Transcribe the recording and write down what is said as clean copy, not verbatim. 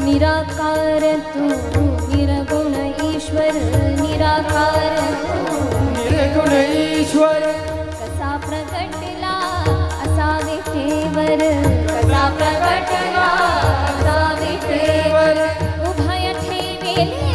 निराकार तू निर्गुण ईश्वर निराकार तू निर्गुण ईश्वर कसा प्रगटला असा विठेवर कसा प्रगटला असा विठेवर उभय ठेविले